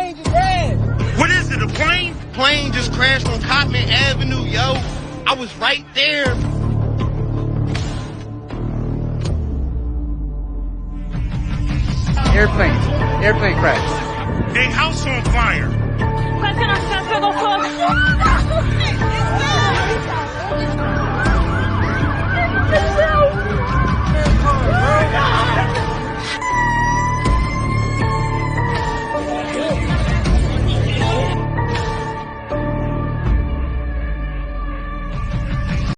change his head. What is it, a plane? Plane just crashed on Cotman Avenue, yo. I was right there. Airplane crash. A house on fire. Quase que nós pegou fogo.